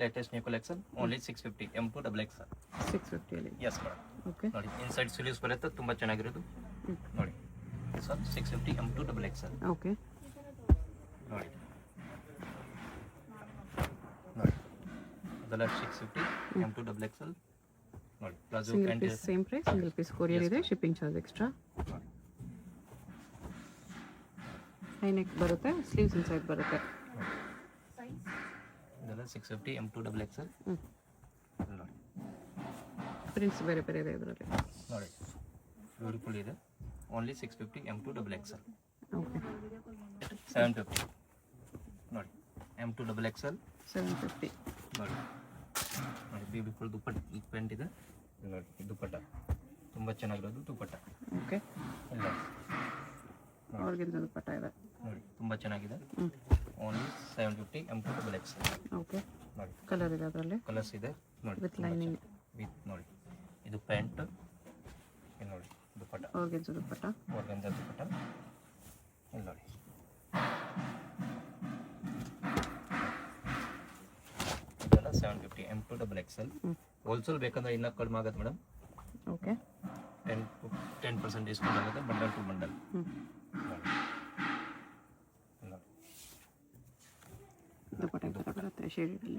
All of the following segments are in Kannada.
Latest new collection only 650 M2 XXL 650 ಅಲ್ಲಿ. Yes madam. ಓಕೆ. ನೋಡಿ ಇನ್ಸೈಡ್ ಸ್ಲೀವ್ಸ್ ಬರುತ್ತೆ, ತುಂಬ ಚೆನ್ನಾಗಿರೋದು. ನೋಡಿ ಸರ್ 650 M2 XXL. ಓಕೆ. ನೋಡಿ ನೋಡಿ ಅದೆಲ್ಲ 650 M2 XXL. ನೋಡಿ palazzo single pant piece same price, single piece courier ಇದೆ, shipping charge extra. High neck ಬರುತ್ತೆ, ಸ್ಲೀವ್ಸ್ ಇನ್ಸೈಡ್ ಬರುತ್ತೆ. ಇದೆಲ್ಲ 650 M2 XXL. ನೋಡಿ ಪ್ರಿಂಟ್ಸ್ ಬೇರೆ ಬೇರೆ ಇದೆ ಇದರಲ್ಲಿ. ನೋಡಿ ಬ್ಯೂಟಿಫುಲ್ ಇದೆ. Only 650 M2 XXL. ಓಕೆ. 750. ನೋಡಿ M2 XXL 750. ನೋಡಿ ನೋಡಿ ಬ್ಯೂಟಿಫುಲ್ ದುಪ್ಪಟ್ಟ ಪ್ಯಾಂಟ್ ಇದೆ. ನೋಡಿ ದುಪ್ಪಟ್ಟ ತುಂಬ ಚೆನ್ನಾಗಿರೋದು ದುಪ್ಪಟ್ಟ. ಓಕೆ. ಇಲ್ಲ ಆರ್ಗೆನ್ಜಾ ದುಪ್ಪಟ್ಟ ಇದೆ. ನೋಡಿ ತುಂಬ ಚೆನ್ನಾಗಿದೆ. Only 750 M2 XXL. ಓಕೆ. ನೋಡಿ ಕಲರ್ ಇದೆ ಅದರಲ್ಲಿ, ಕಲರ್ಸ್ ಇದೆ. ನೋಡಿ ವಿತ್ ಲೈನಿಂಗ್. ವಿತ್ ನೋಡಿ ಇದು ಪ್ಯಾಂಟ್. ನೋಡಿ ದುಪ್ಪಟ್ಟ ಆರ್ಗೆನ್ಜಾ ದುಪ್ಪಟ್ಟ. ಆರ್ಗನ್ಜಾ ದುಪ್ಪಟ್ಟ. ಇಲ್ಲಿ ನೋಡಿ ಇದೆಲ್ಲ 750 M2 XXL. ಹೋಲ್ಸೇಲ್ ಬೇಕಂದ್ರೆ ಇನ್ನೂ ಕಡಿಮೆ ಆಗುತ್ತೆ ಮೇಡಮ್. ಓಕೆ. 10% ಡಿಸ್ಕೌಂಟ್ ಆಗುತ್ತೆ ಬಂಡಲ್ ಟು ಬಂಡಲ್. ದುಪ್ಪಟ್ಟ ಥರ ಬರುತ್ತೆ ಶೇಡಲ್ಲಿ.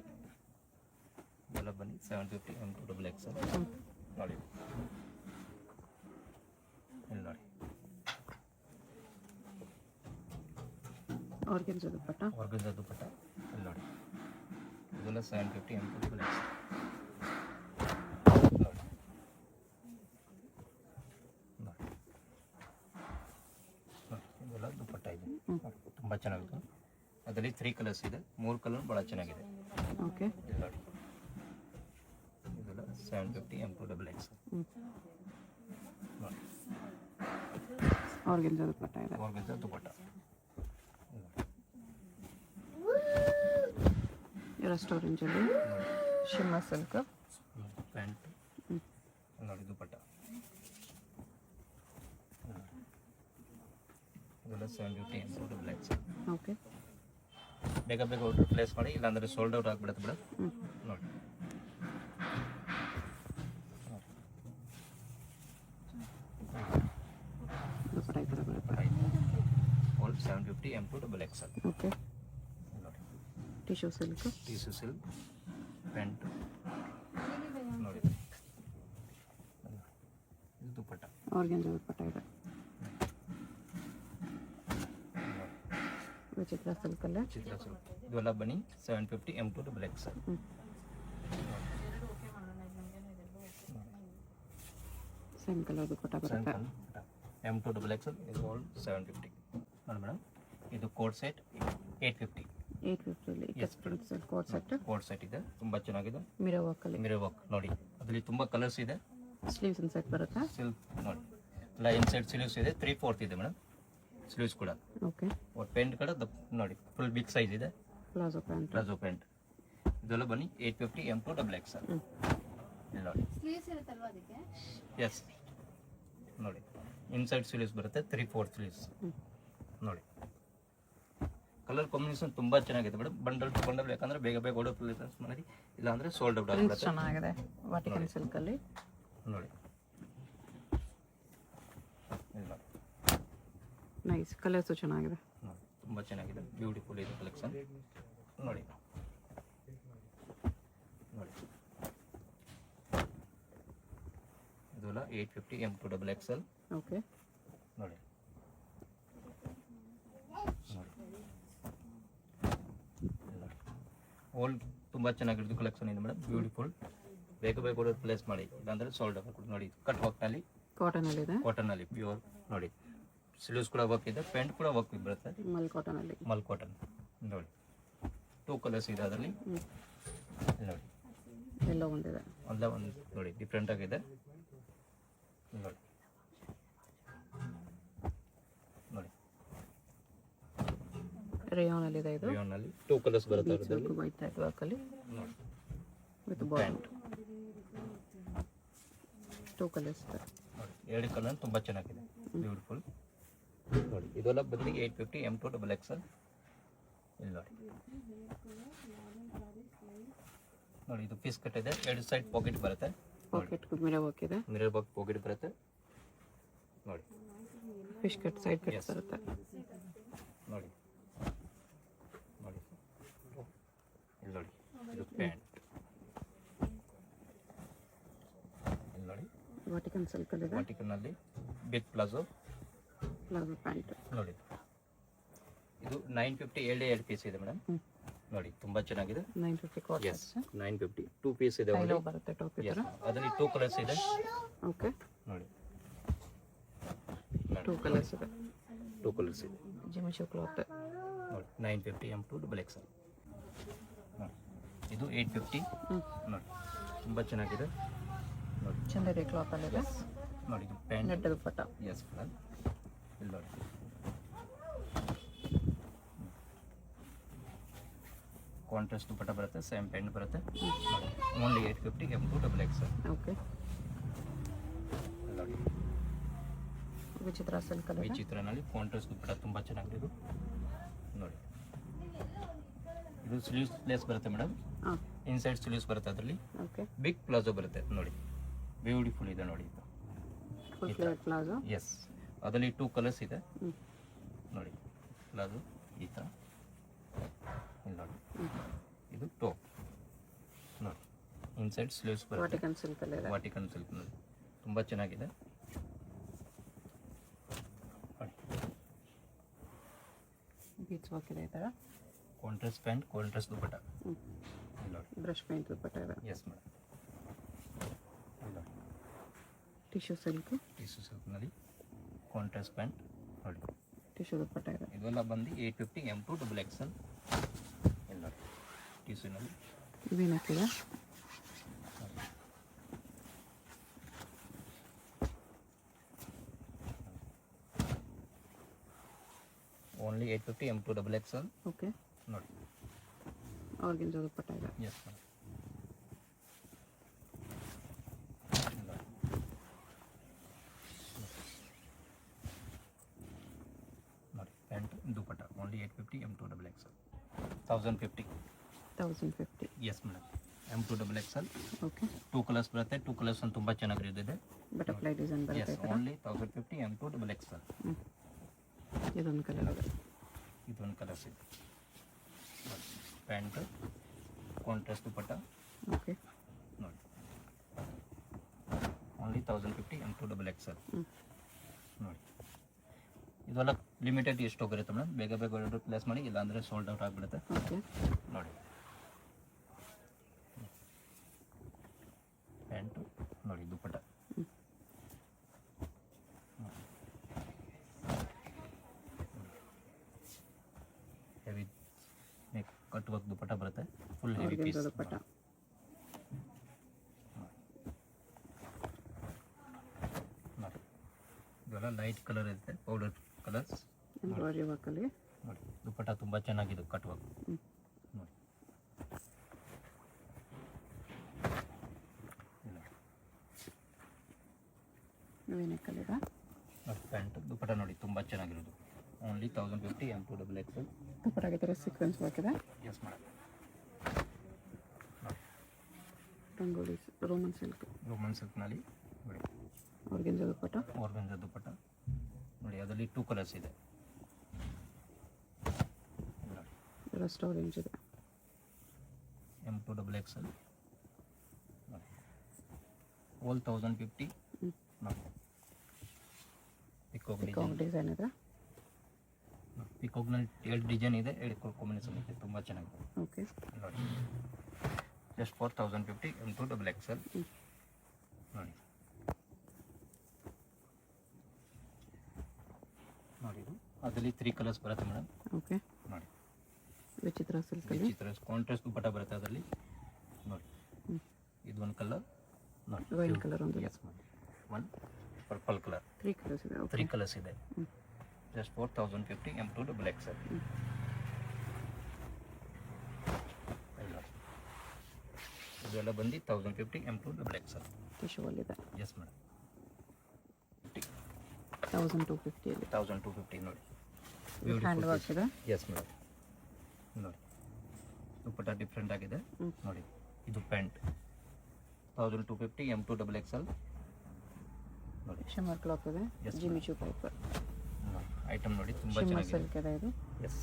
ಇದೆಲ್ಲ ಬನ್ನಿ 750 M2 XXL. ನೋಡಿ ಇಲ್ಲಿ ನೋಡಿ ಆರ್ಗೆನ್ಜಾ ದುಪ್ಪಟ್ಟ. ಆರ್ಗನ್ಜಾ ದುಪ್ಪಟ್ಟ. ಇಲ್ಲಿ ನೋಡಿ ಇದೆಲ್ಲ 750 M2 XXL. ನೋಡಿ ನೋಡಿ ಇದೆಲ್ಲ ದುಪ್ಪಟ್ಟ ಇದೆ, ತುಂಬ ಚೆನ್ನಾಗಿದೆ. ಅದರಲ್ಲಿ 3 ಕಲರ್ಸ್ ಇದೆ, 3 ಕಲರ್ ಭಾಳ ಚೆನ್ನಾಗಿದೆ. ಓಕೆ. ಇಲ್ಲಿ ನೋಡಿ ಇದೆಲ್ಲ 750 M2 XXL. ನೋಡಿ ಆರ್ಗೆನ್ಜಾ ದುಪ್ಪಟ್ಟ ಇದೆ. ಆರ್ಗನ್ಜಾ ದುಪ್ಪಟ್ಟ. ರೆಸ್ಟೋರೆಂಟಲ್ಲಿ ಶಿಮ್ಮಾ ಸಿಲ್ಕ್ ಪ್ಯಾಂಟ್. ನೋಡಿ ದುಪ್ಪಟ್ಟ. ಇದೆಲ್ಲ 750 M2 XXL. ಓಕೆ. ಬೇಗ ಬೇಗ ಆರ್ಡರ್ ಪ್ಲೇಸ್ ಮಾಡಿ, ಇಲ್ಲಾಂದರೆ ಸೋಲ್ಡ್ ಔಟ್ ಆಗಿಬಿಡುತ್ತೆ ಬಿಡ. ನೋಡಿ ದುಪ್ಪಟ್ಟ ಈ ಥರ ಬರುತ್ತೆ. Old 750 M2 XXL. ಓಕೆ. ನೋಡಿ tissue silk. Tissue silk pant. ನೋಡಿ ಇದು ದುಪ್ಪಟ್ಟ. ಆರ್ಗೆನ್ಜಾ ದುಪ್ಪಟ್ಟ ಇದೆ. ವಿಚಿತ್ರ ಸಿಲ್ಕಲ್ಲೇ. ಚಿತ್ರ ಸಿಲ್ಕ್. ಇವೆಲ್ಲ ಬನ್ನಿ 750 M2 XXL. ಸೇಮ್ ಕಲರ್ ದುಪ್ಪಟ್ಟ ಬರುತ್ತೆ. M2 XXL ಇದು ಆಲ್ 750. ನೋಡಿ ಮೇಡಮ್ ಇದು coat set 850. 850 print set coat set. Coat set ಇದೆ, ತುಂಬ ಚೆನ್ನಾಗಿದೆ. ಮಿರೋ ವರ್ಕಲ್ಲಿ. ಮಿರರ್ ವರ್ಕ್ ನೋಡಿ, ಅದರಲ್ಲಿ ತುಂಬ ಕಲರ್ಸ್ ಇದೆ. ಸ್ಲೀವ್ಸ್ ಇನ್ಸೈಡ್ ಬರುತ್ತೆ. ಸಿಲ್ಕ್ ನೋಡಿ ಎಲ್ಲ ಇನ್ಸೈಡ್ ಸ್ಲೀವ್ಸ್ ಇದೆ. 3/4 ಇದೆ ಮೇಡಮ್ ಸ್ಲೀವ್ಸ್ ಕೂಡ. ಓಕೆ. ಪೇಂಟ್ ಕೂಡ ನೋಡಿ ಫುಲ್ ಬಿಗ್ ಸೈಜ್ ಇದೆ. Palazzo pant. Palazzo pant. ಇದೆಲ್ಲ ಬನ್ನಿ 850 M2 XXL. ಇಲ್ಲಿ ನೋಡಿ ಎಸ್ ನೋಡಿ ಇನ್ಸೈಡ್ ಸ್ಲೀವ್ಸ್ ಬರುತ್ತೆ, 3/4 ಸ್ಲೀವ್ಸ್. ನೋಡಿ ಕಲರ್ ಕಾಂಬಿನೇಷನ್ ತುಂಬ ಚೆನ್ನಾಗಿದೆ ಮೇಡಮ್. ಬಂಡಲ್ ಟು ಬಂಡಲ್ ಬೇಕಂದ್ರೆ ಬೇಗ ಬೇಗ ಆರ್ಡರ್ ಪ್ಲೇಸ್ ಮಾಡಿ, ಇಲ್ಲಾಂದರೆ ಸೋಲ್ಡ್ ಔಟ್ ಪ್ರಿಂಟ್ಸ್ ಆಗಿಬಿಡುತ್ತೆ. ಚೆನ್ನಾಗಿದೆ ವಾಟಿಕನ್ ಸಿಲ್ಕಲ್ಲಿ. ನೋಡಿ ಇಲ್ಲಿ ನೋಡಿ ನೈಸ್ ಕಲರ್ಸು ಚೆನ್ನಾಗಿದೆ. ನೋಡಿ ತುಂಬ ಚೆನ್ನಾಗಿದೆ, ಬ್ಯೂಟಿಫುಲ್ ಇದೆ ಕಲೆಕ್ಷನ್. ನೋಡಿ ನೋಡಿ ಇದೆಲ್ಲ 850 M2 XXL. ಓಕೆ. ನೋಡಿ ಓಲ್ಡ್ ತುಂಬ ಚೆನ್ನಾಗಿರೋದು ಕಲೆಕ್ಷನ್ ಇದೆ ಮೇಡಮ್, ಬ್ಯೂಟಿಫುಲ್. ಬೇಗ ಬೇಗ ಕೂಡ ಪ್ಲೇಸ್ ಮಾಡಿ, ಇಲ್ಲಾಂದರೆ ಸೋಲ್ಡ್ ಔಟ್. ನೋಡಿ ಕಟ್ ವರ್ಕ್ನಲ್ಲಿ, ಕಾಟನಲ್ಲಿ, ಕಾಟನಲ್ಲಿ ಪ್ಯೂರ್. ನೋಡಿ ಸ್ಲೀವ್ಸ್ ಕೂಡ ವರ್ಕ್ ಇದೆ, ಪ್ಯಾಂಟ್ ಕೂಡ ವರ್ಕ್ ಬರುತ್ತೆ. ಮಲ್ ಕಾಟನಲ್ಲಿ. ಮಲ್ ಕಾಟನ್. ನೋಡಿ 2 ಕಲರ್ಸ್ ಇದೆ ಅದರಲ್ಲಿ. ನೋಡಿ ಎಲ್ಲ ಒಂದಿದೆ. ಅಲ್ಲ ಒಂದು ನೋಡಿ ಡಿಫ್ರೆಂಟ್ ಆಗಿದೆ. ನೋಡಿ ನೋಡಿ ರೇಯಾನಲ್ಲಿ ಇದೆ ಇದು. ರೇಯಾನಲ್ಲಿ 2 ಕಲರ್ಸ್ ಬರುತ್ತೆ ಅದರಲ್ಲಿ. ವೈಟ್ ಟೈಪ್ ವರ್ಕಲ್ಲಿ ನೋಡಿ ವಿತ್ ಬಾಟಮ್. 2 ಕಲರ್ಸ್ ಇದೆ. ನೋಡಿ 2 ಕಲರ್ ತುಂಬ ಚೆನ್ನಾಗಿದೆ, ಬ್ಯೂಟಿಫುಲ್. ನೋಡಿ ಇದೆಲ್ಲ ಬಂದು 850 M2 XXL. ಇಲ್ಲಿ ನೋಡಿ ನೋಡಿ ಇದು ಪೀಸ್ ಕಟ್ ಇದೆ, ಎರಡು ಸೈಡ್ ಪಾಕೆಟ್ ಬರುತ್ತೆ, ಪಾಕೆಟ್ ಮಿರರ್ ವರ್ಕ್ ಇದೆ, ಮಿರರ್ ಬಾಕ್ ಪಾಕೆಟ್ ಬರುತ್ತೆ ನೋಡಿ. Fish cut side cut Yes. ಬರುತ್ತೆ. ನೋಡಿ ನೋಡಿ ಇಲ್ಲಿ ನೋಡಿ ಇದು ಪ್ಯಾಂಟ್, ಇಲ್ಲಿ ನೋಡಿ ವಾಟಿಕನ್ ಸಿಲ್ಕ್ ಅಲ್ಲಿ ಇದೆ, ವಾಟಿಕನ್ನಲ್ಲಿ ಬಿಗ್ ಪ್ಲಾಜೋ ಪ್ಲಾಜೋ ಪ್ಯಾಂಟ್. ನೋಡಿ. ಇದು 950 ಎರಡು ಪೀಸ್ ಇದೆ ಮೇಡಮ್. ನೋಡಿ ತುಂಬಾ ಚೆನ್ನಾಗಿದೆ. 950 ಕಾಸ್ಟ್. ಎಸ್ 950 2 ಪೀಸ್ ಇದೆ ಟೈಲೋ only. ಬರುತ್ತೆ ಟಾಪ್ Yes, ಇತರ. ಅದರಲ್ಲಿ 2 ಕಲರ್ಸ್ ಇದೆ ಓಕೆ, ನೋಡಿ. 2 ಕಲರ್ಸ್ ಇದೆ, 2 ಕಲರ್ಸ್ ಇದೆ ಜಿಮಿಚು ಕ್ಲಾತ್. ನೋಡಿ 950 M2 XXL. ನೋಡಿ ಇದು 850. ನೋಡಿ ತುಂಬಾ ಚೆನ್ನಾಗಿದೆ ನೋಡಿ. ಚಂದೇರಿ ಕ್ಲಾತ್ ಅಲ್ಲಿ ಇದೆ, ನೋಡಿ ಇದು pant, net dupatta. Yes madam. ಇಲ್ಲಿ ನೋಡಿ ಕಾಂಟ್ರಾಸ್ಟ್ ದುಪ್ಪಟ್ಟ ಬರುತ್ತೆ, ಸೇಮ್ ಪ್ಯಾಂಟ್ ಬರುತ್ತೆ. Only 850 M2 XXL. ಓಕೆ, ಇಲ್ಲಿ ನೋಡಿ ವಿಚಿತ್ರ ಸಿಲ್ಕ್ ಅಲ್ಲಿ ಈ ಇದೆ, ಚಿತ್ರನಲ್ಲಿ ಕಾಂಟ್ರಾಸ್ಟ್ ದುಪ್ಪಟ್ಟ ತುಂಬಾ ಚೆನ್ನಾಗಿದೆ ಇದು ನೋಡಿ. ಇದು ಸ್ಲೀವ್ಸ್ ಲೆಸ್ ಬರುತ್ತೆ ಮೇಡಮ್, ಹಾಂ ಇನ್ಸೈಡ್ ಸ್ಲೀವ್ಸ್ ಬರುತ್ತೆ, ಅದರಲ್ಲಿ ಓಕೆ. ಬಿಗ್ ಪ್ಲಾಜೋ ಬರುತ್ತೆ ನೋಡಿ, ಬ್ಯೂಟಿಫುಲ್ ಇದೆ ನೋಡಿ ಇದು. Full flare palazzo. ಎಸ್ ಅದರಲ್ಲಿ 2 ಕಲರ್ಸ್ ಇದೆ ಹ್ಞೂ ನೋಡಿ. ಪ್ಲಾಜೋ ಈ ಥರ ಇಲ್ಲಿ ನೋಡಿ, ಇದು ಟಾಪ್ ನೋಡಿ, ಇನ್ಸೈಡ್ ಸ್ಲೀವ್ಸ್ ಬರುತ್ತೆ, ವಾಟಿಕನ್ ಸಿಲ್ಕ್ ಅಲ್ಲಿ ಇದೆ, ವಾಟಿಕನ್ ಸಿಲ್ಕ್ ನೋಡಿ ತುಂಬ ಚೆನ್ನಾಗಿದೆ ನೋಡಿ. ಬೀಚ್ ವರ್ಕ್ ಇದೆ ಈ ಥರ. ಕಾಂಟ್ರಾಸ್ಟ್ ಪ್ಯಾಂಟ್, ಕಾಂಟ್ರಾಸ್ಟ್ ದುಪ್ಪಟ್ಟ ಇಲ್ಲಿ ನೋಡಿ. ಬ್ರಷ್ ಪೇಂಟ್ ದುಪ್ಪಟ್ಟ ಇದೆ, ಎಸ್ ಮೇಡಮ್. ಇಲ್ಲಿ ನೋಡಿ ಟಿಶ್ಯೂ ಸಿಲ್ಕ್, ಟಿಶ್ಯೂ ಸಿಲ್ಕ್ನಲ್ಲಿ ಕಾಂಟ್ರಾಸ್ಟ್ ಪ್ಯಾಂಟ್ ನೋಡಿ. ಟಿಶ್ಯೂ ದುಪ್ಪಟ್ಟ ಇದೆ. ಇದೆಲ್ಲ ಬಂದು 850 M2 XXL. ಇಲ್ಲಿ ನೋಡಿ ಟಿಶ್ಯೂನಲ್ಲಿ ವೀನಕ್ ಇದೆ, ಓನ್ಲಿ 850 M2 XXL. ಓಕೆ. ನೋಡಿ ಆರ್ಗೆನ್ಜಾ ದುಪ್ಪಟ್ಟ ಇದೆ, ಎಸ್ ಮೇಡಮ್. ನೋಡಿ pant dupatta only 850 M2 XXL. 1050. 1050. Yes madam. M2 XXL. Okay, 2 colours ಬರುತ್ತೆ, 2 ಕಲರ್ಸ್ ಒಂದು ತುಂಬ ಚೆನ್ನಾಗಿರುತ್ತೆ. ಬಟರ್ಫ್ಲೈ ಡಿಸೈನ್ ಎಸ್ ಬರುತ್ತೆ ಈ ಥರ. Only 1050 M2 XXL. ಇದೊಂದು ಕಲರ್ ಇದೆ, ಇದೊಂದು ಕಲರ್ಸ್ ಇದೆ ನೋಡಿ. Pant contrast dupatta okay. ನೋಡಿ ಓನ್ಲಿ 1050 M2 XXL. ನೋಡಿ ಇದೆಲ್ಲ ಲಿಮಿಟೆಡ್ ಎಷ್ಟು ಹೋಗಿರುತ್ತೆ ಮೇಡಮ್, ಬೇಗ ಬೇಗ ಆರ್ಡರ್ ಪ್ಲೇಸ್ ಮಾಡಿ, ಇಲ್ಲಾಂದರೆ ಸೋಲ್ಡ್ ಔಟ್ ಆಗಿಬಿಡುತ್ತೆ ಓಕೆ, ನೋಡಿ. ಪ್ಯಾಂಟು ನೋಡಿ ದುಪ್ಪಟ್ಟ ಹೆವಿ ನೆಕ್ ಕಟ್ ವರ್ಕ್ ದುಪ್ಪಟ್ಟ ಬರುತ್ತೆ, ಫುಲ್ ಹೆವಿ ಪೀಸ್ ಆರ್ಗೆನ್ಜಾ ದುಪ್ಪಟ್ಟ. ನೋಡಿ. ಇದೆಲ್ಲ ಲೈಟ್ ಕಲರ್ ಇರುತ್ತೆ, ಪೌಡರ್ ಕಲರ್ಸ್ ಎಂಬ್ರಾಯ್ಡ್ರಿ ವರ್ಕಲ್ಲಿ. ನೋಡಿ. ದುಪ್ಪಟ್ಟ ತುಂಬ ಚೆನ್ನಾಗಿದೆ ಕಟ್ ವರ್ಕ್ ನೋಡಿ. ವೀನಕ್ಕಲ್ಲಿದೆ, ನೋಡಿ ಪ್ಯಾಂಟ್ ದುಪ್ಪಟ್ಟ ನೋಡಿ ತುಂಬ ಚೆನ್ನಾಗಿರೋದು, ಓನ್ಲಿ 1050 M2 XXL. ದುಪ್ಪಟ್ಟಾಗಿ ಥರ ಸೀಕ್ವೆನ್ಸ್ ವರ್ಕ್ ಇದೆ, yes madam. Rangoli Roman silk, Roman ಸಿಲ್ಕ್ನಲ್ಲಿ ನೋಡಿ ಆರ್ಗೆನ್ಜಾ ದುಪ್ಪಟ್ಟ. ಆರ್ಗನ್ಜಾ ದುಪ್ಪಟ್ಟ ನೋಡಿ, ಅದರಲ್ಲಿ 2 ಕಲರ್ಸ್ ಇದೆ ನೋಡಿ. ರಸ್ಟ್ ಆರೆಂಜ್ ಇದೆ, M2 XXL ನೋಡಿ. ಓಲ್ 1050 ನೋಡಿ. ಪಿಕಾಕ್ ಪಿಕಾಕ್ ಡಿಸೈನ್ ಇದೆ, ಪಿಕಾಕ್ನಲ್ಲಿ 2 ಡಿಸೈನ್ ಇದೆ, 2 ಕಾಂಬಿನೇಷನ್ ಇದೆ, ತುಂಬ ಚೆನ್ನಾಗಿದೆ ಓಕೆ. ನೋಡಿ. ಜಸ್ಟ್ ಫಾರ್ 1050 M2 XXL ನೋಡಿ. ನೋಡಿ ಇದು ಅದರಲ್ಲಿ 3 ಕಲರ್ಸ್ ಬರುತ್ತೆ ಮೇಡಮ್. ಓಕೆ, ನೋಡಿ ವಿಚಿತ್ರ ಸಿಲ್ಕಲ್ಲಿ ಚಿತ್ರ ಕಾಂಟ್ರಾಸ್ಟ್ ದುಪ್ಪಟ್ಟ ಬರುತ್ತೆ ಅದರಲ್ಲಿ ನೋಡಿ. ಇದು ಒಂದು ಕಲರ್ ನೋಡಿ, ವೈನ್ ಕಲರ್ ಒಂದು, yes madam. One purple colour, 3 colours ಇದೆ, ಓಕೆ. 3 ಕಲರ್ಸ್ ಇದೆ. Just for 1050 M2 XXL. ಇದೆಲ್ಲ ಬಂದು 1050 M2 XXL. ಟಿಶ್ಯೂ ಅಲ್ಲಿದೆ, ಎಸ್ ಮೇಡಮ್. 1250 ಅಲ್ಲಿ 1250 ನೋಡಿ. ಹ್ಯಾಂಡ್ ವರ್ಕ್ ಇದೆ, ಎಸ್ ಮೇಡಮ್. ನೋಡಿ ದುಪ್ಪಟ್ಟ ಡಿಫ್ರೆಂಟ್ ಆಗಿದೆ ನೋಡಿ. ಇದು ಪ್ಯಾಂಟ್ 1250 M2 XXL ನೋಡಿ. ಶಿಮ್ಮರ್ ಕ್ಲಾತ್ ಇದೆ, Yes, ಜಿಮಿಚು ಟೈಪ್. ಐಟಮ್ ನೋಡಿ ತುಂಬ ಶಿಮ್ಮರ್ ಚೆನ್ನಾಗಿದೆ. ಸಿಲ್ಕ್ ಇದೆ ಇದು. ಎಸ್,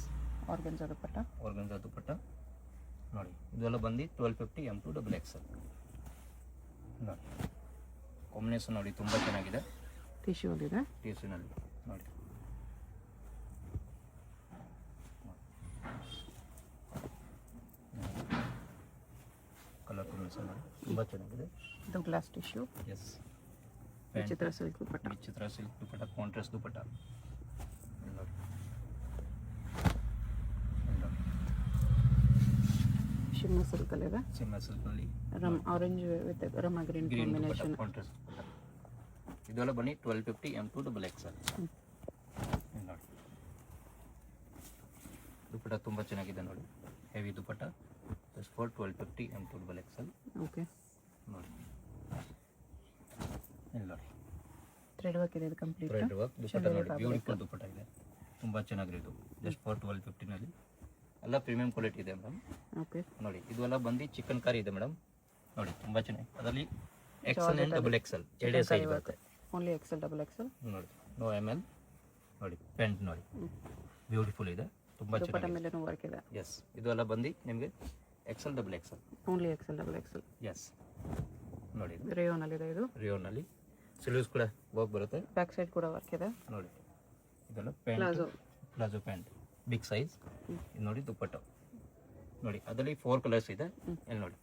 ಆರ್ಗನ್ಸಾ ದುಪ್ಪಟ್ಟ. ಆರ್ಗನ್ಸಾ ದುಪ್ಪಟ್ಟ ನೋಡಿ. ಇದೆಲ್ಲ ಬಂದು 1250 M2 XXL ನೋಡಿ. ಕಾಂಬಿನೇಷನ್ ನೋಡಿ ತುಂಬ ಚೆನ್ನಾಗಿದೆ. ಟಿಶ್ಯೂ ಇದೆ. ಟಿಶ್ಯೂನಲ್ಲಿ ನೋಡಿ. ಕಲರ್ ಕಾಂಬಿನೇಷನ್ ನೋಡಿ ತುಂಬ ಚೆನ್ನಾಗಿದೆ. ಇದು ಗ್ಲಾಸ್ ಟಿಶ್ಯೂ. ಎಸ್, ವಿಚಿತ್ರ ಸಿಲ್ಕ್ ದುಪ್ಪಟ್ಟ. ವಿಚಿತ್ರ ಸಿಲ್ಕ್ ದುಪ್ಪಟ್ಟ, ಕಾಂಟ್ರಾಸ್ಟ್ ದುಪ್ಪಟ್ಟ ನೋಡಿ. ಶಿಮ್ಮರ್ ಸಿಲ್ಕ್ ಅಲ್ಲಿ ಇದೆ. ಸಿಮ್ಮರ್ ಸಿಲ್ಕ್ನಲ್ಲಿ orange with Rama green green combination. Contrast dupatta. ಇದೆಲ್ಲ ಬನ್ನಿ 1250 M2 XXL ನೋಡಿ. ದುಪ್ಪಟ್ಟ ತುಂಬ ಚೆನ್ನಾಗಿದೆ ನೋಡಿ. Heavy dupatta just for 1250 M2 XXL okay. ನೋಡಿ. ಇಲ್ಲಿ ನೋಡಿ ಥ್ರೆಡ್ ವರ್ಕ್ ಇದೆ ಇದು ಕಂಪ್ಲೀಟ್. ಥ್ರೆಡ್ ವರ್ಕ್ ದುಪ್ಪಟ್ಟ ನೋಡಿ. ಬ್ಯೂಟಿಫುಲ್ ದುಪ್ಪಟ್ಟ ಇದೆ, ತುಂಬ ಚೆನ್ನಾಗಿದೆ ಇದು. ಜಸ್ಟ್ ಫಾರ್ 1250ನಲ್ಲಿ ಎಲ್ಲ ಪ್ರೀಮಿಯಂ ಕ್ವಾಲಿಟಿ ಇದೆ ಮೇಡಮ್. ಓಕೆ. ನೋಡಿ ಇದೆಲ್ಲ ಬಂದು ಚಿಕನ್ ಕಾರಿ ಇದೆ ಮೇಡಮ್ ನೋಡಿ, ತುಂಬ ಚೆನ್ನಾಗಿ. ಅದರಲ್ಲಿ XL ಆ್ಯಂಡ್ XXL ಎರಡೇ ಸೈಜ್ ಬರುತ್ತೆ. ಓನ್ಲಿ XL XXL ನೋಡಿ. ನೋ ML ನೋಡಿ. ಪ್ಯಾಂಟ್ ನೋಡಿ ಬ್ಯೂಟಿಫುಲ್ ಇದೆ, ತುಂಬ ದುಪ್ಪಟ್ಟ ಚೆನ್ನಾಗಿದೆ. ಮೇಲೆನೂ ವರ್ಕ್ ಇದೆ. ಎಸ್, ಇದೆಲ್ಲ ಬಂದು ನಿಮಗೆ XL XXL. Only XL XXL. Yes ನೋಡಿ. ಇದು ರೇಯೋನ್ ಅಲ್ಲಿ ಇದೆ ಇದು. ರಿಯೋನಲ್ಲಿ ಸಿಲ್ಯೂಸ್ ಕೂಡ ವರ್ಕ್ ಬರುತ್ತೆ ಬ್ಯಾಕ್ ಸೈಡ್ ಕೂಡ ವರ್ಕ್ ಇದೆ. ನೋಡಿ. ಇದೆಲ್ಲ pant, palazzo. Palazzo pant big size. ಇದು ನೋಡಿ ದುಪ್ಪಟ್ಟ ನೋಡಿ. ಅದರಲ್ಲಿ 4 ಕಲರ್ಸ್ ಇದೆ. ಇಲ್ಲಿ ನೋಡಿ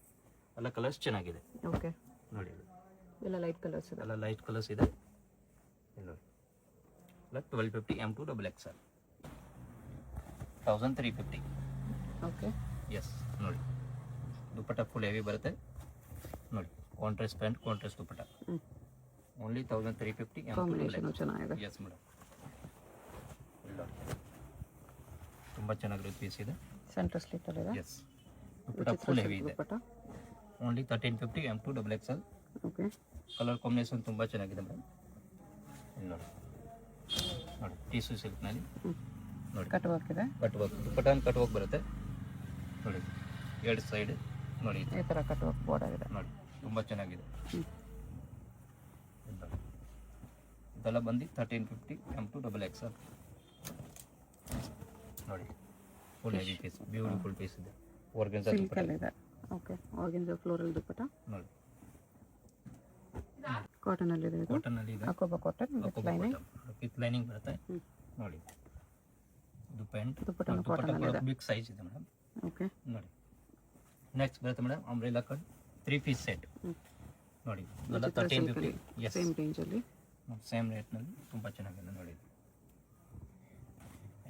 ಎಲ್ಲ ಕಲರ್ಸ್ ಚೆನ್ನಾಗಿದೆ ಓಕೆ. ನೋಡಿ. ಎಲ್ಲ ಲೈಟ್ ಕಲರ್ಸ್ ಇದೆ. ಎಲ್ಲ ಲೈಟ್ ಕಲರ್ಸ್ ಇದೆ. ಇಲ್ಲಿ ನೋಡಿ ಎಲ್ಲ 1250 M2 XXL 1350. ಓಕೆ. ಎಸ್ ನೋಡಿ. ದುಪ್ಪಟ್ಟ ಫುಲ್ ಹೆವಿ ಬರುತ್ತೆ ನೋಡಿ. ಕಾಂಟ್ರಾಸ್ಟ್ ಪ್ಯಾಂಟ್, ಕಾಂಟ್ರಾಸ್ಟ್ ದುಪ್ಪಟ್ಟ ಓನ್ಲಿ 1350 M2 ಕಾಂಬಿನೇಷನ್ ಚೆನ್ನಾಗಿದೆ. Yes madam. ತುಂಬ ಚೆನ್ನಾಗಿರೋ ಪೀಸ್ ಇದೆ. ಸೆಂಟರ್ ಸ್ಲಿಟ್ ಅಲ್ಲಿ ಇದೆ. ಎಸ್, ದುಪ್ಪಟ್ಟ ಫುಲ್ ಹೆವಿ ಇದೆ. Dupatta only 1350 M2 XXL. Okay. Colour combination ತುಂಬ ಚೆನ್ನಾಗಿದೆ ಮೇಡಮ್. ಇಲ್ಲಿ ನೋಡಿ ನೋಡಿ. ಟಿಶ್ಯೂ ಸಿಲ್ಕ್ನಲ್ಲಿ ನೋಡಿ. ಕಟ್ ವರ್ಕ್ ಇದೆ. Cut work dupatta cut work ಬರುತ್ತೆ ನೋಡಿ. ಎರಡು ಸೈಡ್ ನೋಡಿ. ಈ ಥರ ಕಟ್ ವರ್ಕ್ ಬಾರ್ಡರ್ ಇದೆ ನೋಡಿ, ತುಂಬ ಚೆನ್ನಾಗಿದೆ. ಇದೆಲ್ಲ ಬಂದು 1350 M2 XXL ನೋಡಿ. Full heavy piece, beautiful piece ಇದೆ. ಆರ್ಗನ್ಸಾ ಸಿಲ್ಕ್ ದುಪ್ಪಟ್ಟ ಅಲ್ಲಿ ಇದೆ. ಓಕೆ. ಆರ್ಗನ್ಸಾ ಫ್ಲೋರಲ್ ದುಪ್ಪಟ್ಟ ನೋಡಿ. ಕಾಟನ್ ಅಲ್ಲಿ ಇದೆ ಇದು. ಕಾಟನಲ್ಲಿ ಇದೆ. ಅಕೋಬಾ cotton with lining. With lining ಬರುತ್ತೆ ನೋಡಿ. ಇದು ಪ್ಯಾಂಟ್, ದುಪ್ಪಟ್ಟನು ಕಾಟನ್ ಅಲ್ಲಿ ಇದೆ. ಬಿಗ್ ಸೈಜ್ ಇದೆ ಮೇಡಮ್. ಓಕೆ. ನೋಡಿ. ನೆಕ್ಸ್ಟ್ ಬರುತ್ತೆ madam umbrella cut 3 piece set ನೋಡಿ. ಇದೆಲ್ಲ 1350. ಎಸ್, ಸೇಮ್ ರೇಂಜ್ ಅಲ್ಲಿ ಸೇಮ್ ರೇಟ್ನಲ್ಲಿ ತುಂಬ ಚೆನ್ನಾಗಿದೆ ನೋಡಿ.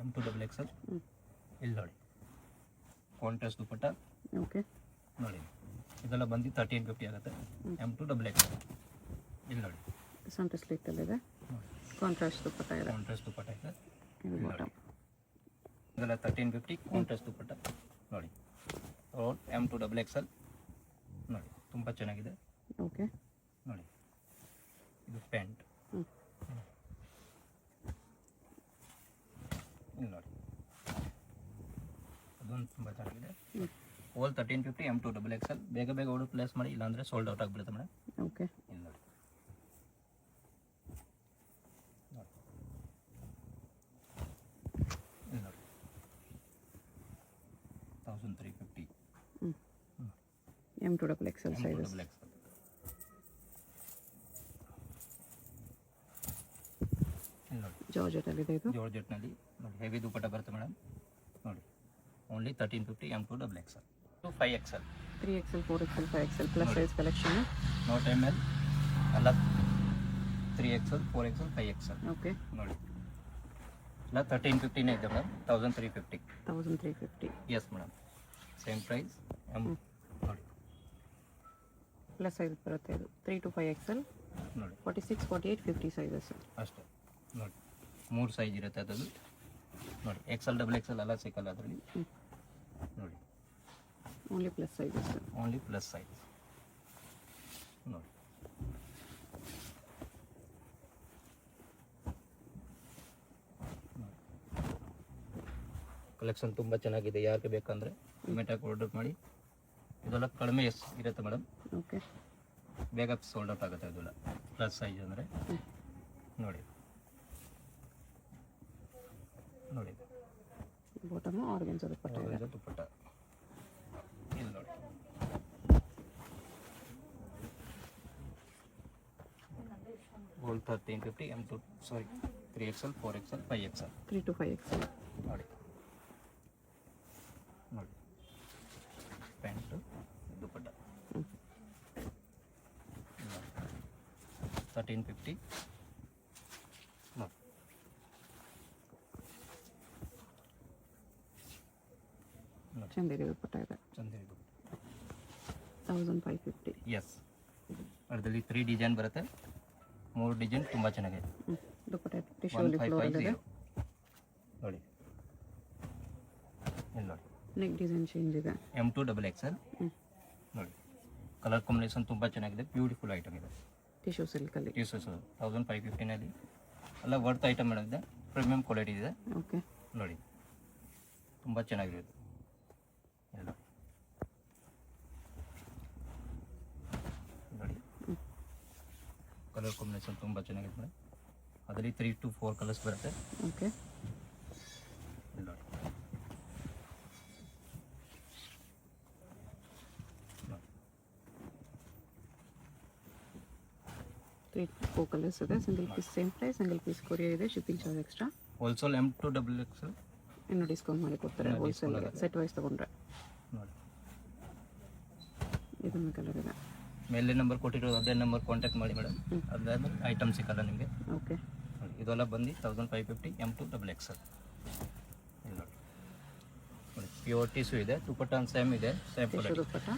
M2 XXL ಇಲ್ಲಿ ನೋಡಿ. Contrast dupatta okay. ನೋಡಿ. ಇದೆಲ್ಲ ಬಂದು 1350 ಆಗುತ್ತೆ. M2 XXL ಇಲ್ಲಿ ನೋಡಿ. ಸೆಂಟರ್ ಸ್ಲಿಟ್ ಅಲ್ಲಿ ಇದೆ. ಕಾಂಟ್ರಾಸ್ಟ್ ದುಪ್ಪಟ್ಟ ಇದೆ. ಕಾಂಟ್ರಾಸ್ಟ್ ದುಪ್ಪಟ್ಟ ಇದೆ. ಇದು ಬಾಟಮ್. ಇದೆಲ್ಲ 1350 ಕಾಂಟ್ರಾಸ್ಟ್ ದುಪ್ಪಟ್ಟ ನೋಡಿ. M2 XXL ನೋಡಿ, ತುಂಬ ಚೆನ್ನಾಗಿದೆ ಓಕೆ. ನೋಡಿ. ಇದು ಪ್ಯಾಂಟ್ ಇಲ್ಲಿ ನೋಡಿ. ಅದೊಂದು ತುಂಬ ಚೆನ್ನಾಗಿದೆ. ಓಲ್ 1350 M2 XXL. ಬೇಗ ಬೇಗ ಆರ್ಡರ್ ಪ್ಲೇಸ್ ಮಾಡಿ, ಇಲ್ಲಾಂದರೆ ಸೋಲ್ಡ್ ಔಟ್ ಆಗಿಬಿಡುತ್ತೆ ಮೇಡಮ್. ಓಕೆ. ಇಲ್ಲಿ ನೋಡಿ. ಇಲ್ಲಿ ನೋಡಿ 1350 M2 XXL M2 sizes. XXL. ಇಲ್ಲಿ ನೋಡಿ. ಜಾರ್ಜೆಟ್ ಅಲ್ಲಿ ಇದೆ ಇದು. ಜಾರ್ಜೆಟ್ನಲ್ಲಿ ನೋಡಿ. ಹೆವಿ ದುಪ್ಪಟ್ಟ ಬರುತ್ತೆ ಮೇಡಮ್ ನೋಡಿ. Only 1350 M2 XXL 5XL 3XL 4XL 5XL plus ನೋಡಿ. Size collection. ನೋಟ್ ML ಎಲ್ಲ 3XL 4XL 5XL ಓಕೆ. ನೋಡಿ. ಎಲ್ಲ 1350ನೇ ಇದೆ madam. 1350. 1350 yes madam, same price. ನೋಡಿ ಪ್ಲಸ್ ಸೈಜ್ ಬರುತ್ತೆ ಇದು. 3 to 5XL ನೋಡಿ 46 48 50 ಸೈಜಸ್ ಅಷ್ಟೇ ನೋಡಿ. 3 ಸೈಜ್ ಇರುತ್ತೆ ಅದದು ನೋಡಿ. XL XXL ಎಲ್ಲ ಸಿಕ್ಕಲ್ಲ ಅದರಲ್ಲಿ ನೋಡಿ. Only plus sizes. Only plus size ನೋಡಿ. ಕಲೆಕ್ಷನ್ ತುಂಬ ಚೆನ್ನಾಗಿದೆ. ಯಾರಿಗೆ ಬೇಕಂದರೆ ಇಮಿಡಿಯೇಟಾಗಿ ಆರ್ಡರ್ ಮಾಡಿ. ಇದೆಲ್ಲ ಕಡಿಮೆ ಇರುತ್ತೆ ಮೇಡಮ್, ಓಕೆ. ಬೇಗ ಸೋಲ್ಡ್ ಔಟ್ ಆಗುತ್ತೆ. ಇದೆಲ್ಲ ಪ್ಲಸ್ ಸೈಜ್ ಅಂದರೆ ನೋಡಿ ನೋಡಿ ಬಾಟಮು ಆರ್ಗೆನ್ಸ್ ದುಪ್ಪಟ್ಟ ಇದೆ. ಇದು ದುಪ್ಪಟ್ಟ ಇಲ್ಲಿ ನೋಡಿ. Gold 1350 M2 sorry 3XL 4XL 5XL 3 to 5XL ನೋಡಿ ನೋಡಿ ಪ್ಯಾಂಟು ದುಪ್ಪಟ್ಟ 1350 ನೋಡಿ. ಚಂದೇರಿ ದುಪ್ಪಟ್ಟ ಇದೆ. ಚಂದೇರಿ 1550. ಎಸ್, ಅದರಲ್ಲಿ 3 ಡಿಸೈನ್ ಬರುತ್ತೆ. 3 ಡಿಸೈನ್ ತುಂಬ ಚೆನ್ನಾಗಿದೆ. ದುಪ್ಪಟ್ಟ ಟಿಶ್ಯೂಲಿ ಫ್ಲೋರಲ್ ಇದೆ 1550 ನೋಡಿ. ಇಲ್ಲಿ ನೋಡಿ ನೆಕ್ ಡಿಸೈನ್ ಚೇಂಜ್ ಇದೆ. M2 XXL ನೋಡಿ. ಕಲರ್ ಕಾಂಬಿನೇಷನ್ ತುಂಬ ಚೆನ್ನಾಗಿದೆ. ಬ್ಯೂಟಿಫುಲ್ ಐಟಮ್ ಇದೆ. ಟಿಶ್ಯೂ ಸಿಲ್ಕಲ್ಲಿ 1550ನಲ್ಲಿ ಎಲ್ಲ ವರ್ತ್ ಐಟಮ್ ಮೇಡಮ್ ಇದೆ. ಪ್ರೀಮಿಯಂ ಕ್ವಾಲಿಟಿ ಇದೆ. ಓಕೆ. ನೋಡಿ ತುಂಬ ಚೆನ್ನಾಗಿರೋದು ಎಲ್ಲ ನೋಡಿ. ಕಲರ್ ಕಾಂಬಿನೇಷನ್ ತುಂಬ ಚೆನ್ನಾಗಿದೆ ಮೇಡಮ್. ಅದರಲ್ಲಿ 3 to 4 ಕಲರ್ಸ್ ಬರುತ್ತೆ. ಓಕೆ. ಇಲ್ಲಿ ನೋಡಿ 3 to 4 ಕಲರ್ಸ್ ಇದೆ. Single piece same price, single piece courier ಇದೆ. Shipping charge extra. Wholesale M2 XXL ಇನ್ನೂ ಡಿಸ್ಕೌಂಟ್ ಮಾಡಿ ಕೊಡ್ತಾರೆ ಹೋಲ್ಸೇಲ್ಗೆ. ಸೆಟ್ ವೈಸ್ ತೊಗೊಂಡ್ರೆ ನೋಡಿ. ಇದನ್ನು ಕಲರ್ ಇದೆ. ಮೇಲೆ ನಂಬರ್ ಕೊಟ್ಟಿರೋದು ಅದೇ ನಂಬರ್ ಕಾಂಟ್ಯಾಕ್ಟ್ ಮಾಡಿ ಮೇಡಮ್. ಅದಾದ್ಮೇಲೆ ಐಟಮ್ ಸಿಕ್ಕಲ್ಲ ನಿಮಗೆ. ಓಕೆ. ನೋಡಿ ಇದೆಲ್ಲ ಬಂದು 1550 M2 XXL. ಇಲ್ಲಿ ನೋಡಿ ನೋಡಿ ಪ್ಯೂರ್ ಟಿಶ್ಯೂ ಇದೆ. ದುಪ್ಪಟ್ಟ ಸೇಮ್ ಇದೆ. ಸೇಮ್ ಟಿಶ್ಯೂ ದುಪ್ಪಟ್ಟ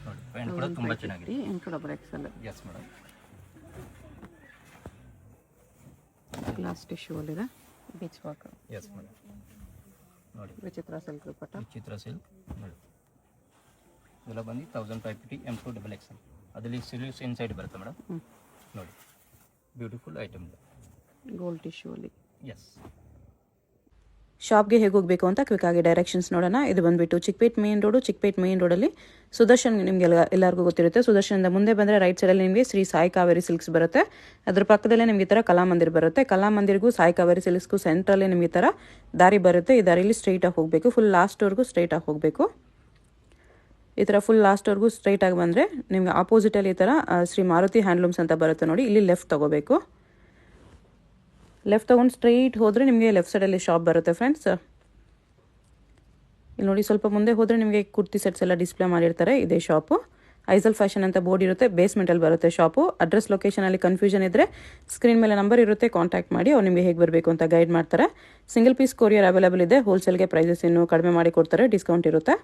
ನೋಡಿ. ಪ್ಯಾಂಟ್ ಕೂಡ ತುಂಬ ಚೆನ್ನಾಗಿದೆ. M2 XXL. Yes madam. Glass tissue ಅಲ್ಲಿದೆ. Beach work. ಎಸ್ ಮೇಡಮ್ ನೋಡಿ. ವಿಚಿತ್ರ ಸಿಲ್ಕ್ ದುಪ್ಪಟ್ಟ. ಚಿತ್ರ ಸಿಲ್ಕ್ ನೋಡಿ. ಇದೆಲ್ಲ ಬಂದು 1550 M2 XXL. ಅದರಲ್ಲಿ ಸಿಲ್ಯೂಸ್ ಇನ್ಸೈಡ್ ಬರುತ್ತೆ ಮೇಡಮ್. ನೋಡಿ ಬ್ಯೂಟಿಫುಲ್ ಐಟಮ್ ಇದೆ. ಗೋಲ್ಡ್ ಟಿಶ್ಯೂ ಅಲ್ಲಿ. ಎಸ್. ಶಾಪ್ಗೆ ಹೇಗೆ ಹೋಗಬೇಕು ಅಂತ ಕ್ವಿಕ್ ಆಗಿ ಡೈರೆಕ್ಷನ್ಸ್ ನೋಡೋಣ. ಇದು ಬಂದುಬಿಟ್ಟು Chickpet main road. Chickpet main ರೋಡಲ್ಲಿ ಸುದರ್ಶನ್ ನಿಮಗೆ ಎಲ್ಲರಿಗೂ ಗೊತ್ತಿರುತ್ತೆ. ಸುದರ್ಶನದ ಮುಂದೆ ಬಂದರೆ ರೈಟ್ ಸೈಡಲ್ಲಿ ನಿಮಗೆ ಶ್ರೀ ಸಾಯಿ ಕಾವೇರಿ ಸಿಲ್ಕ್ಸ್ ಬರುತ್ತೆ. ಅದ್ರ ಪಕ್ಕದಲ್ಲೇ ನಿಮಗೆ ಈ ಥರ ಕಲಾಮಂದಿರ್ ಬರುತ್ತೆ. ಕಲಾಮಂದಿರ್ಗೂ ಸಾಯಿ ಕಾವೇರಿ ಸಿಲ್ಕ್ಸ್ಗೂ ಸೆಂಟ್ರಲ್ಲಿ ನಿಮಗೆ ಈ ಥರ ದಾರಿ ಬರುತ್ತೆ. ಈ ದಾರಿಯಲ್ಲಿ ಸ್ಟ್ರೈಟಾಗಿ ಹೋಗಬೇಕು. ಫುಲ್ ಲಾಸ್ಟ್ವರೆಗೂ ಸ್ಟ್ರೈಟಾಗಿ ಹೋಗಬೇಕು. ಈ ಥರ ಫುಲ್ ಲಾಸ್ಟ್ವರೆಗೂ ಸ್ಟ್ರೈಟಾಗಿ ಬಂದರೆ ನಿಮಗೆ ಆಪೋಸಿಟಲ್ಲಿ ಈ ಥರ ಶ್ರೀ ಮಾರುತಿ ಹ್ಯಾಂಡ್ಲೂಮ್ಸ್ ಅಂತ ಬರುತ್ತೆ ನೋಡಿ. ಇಲ್ಲಿ ಲೆಫ್ಟ್ ತೊಗೋಬೇಕು. ಲೆಫ್ಟ್ ತೊಗೊಂಡು ಸ್ಟ್ರೈಟ್ ಹೋದರೆ ನಿಮಗೆ ಲೆಫ್ಟ್ ಸೈಡಲ್ಲಿ ಶಾಪ್ ಬರುತ್ತೆ ಫ್ರೆಂಡ್ಸ್. ಇಲ್ಲಿ ನೋಡಿ ಸ್ವಲ್ಪ ಮುಂದೆ ಹೋದರೆ ನಿಮಗೆ ಕುರ್ತಿ ಸೆಟ್ಸ್ ಎಲ್ಲ ಡಿಸ್ಪ್ಲೇ ಮಾಡಿರ್ತಾರೆ. ಇದೇ ಶಾಪು. ಐಸಲ್ ಫ್ಯಾಷನ್ ಅಂತ ಬೋರ್ಡ್ ಇರುತ್ತೆ. ಬೇಸ್ಮೆಂಟಲ್ಲಿ ಬರುತ್ತೆ ಶಾಪು. ಅಡ್ರೆಸ್ ಲೊಕೇಶನಲ್ಲಿ ಕನ್ಫ್ಯೂಷನ್ ಇದ್ದರೆ ಸ್ಕ್ರೀನ್ ಮೇಲೆ ನಂಬರ್ ಇರುತ್ತೆ, ಕಾಂಟ್ಯಾಕ್ಟ್ ಮಾಡಿ. ಅವ್ರು ನಿಮಗೆ ಹೇಗೆ ಬರಬೇಕು ಅಂತ ಗೈಡ್ ಮಾಡ್ತಾರೆ. ಸಿಂಗಲ್ ಪೀಸ್ ಕೊರಿಯರ್ ಅವೈಲೇಬಲ್ ಇದೆ. ಹೋಲ್ಸೇಲ್ಗೆ ಪ್ರೈಸಸ್ ಇನ್ನೂ ಕಡಿಮೆ ಮಾಡಿ ಕೊಡ್ತಾರೆ. ಡಿಸ್ಕೌಂಟ್ ಇರುತ್ತೆ.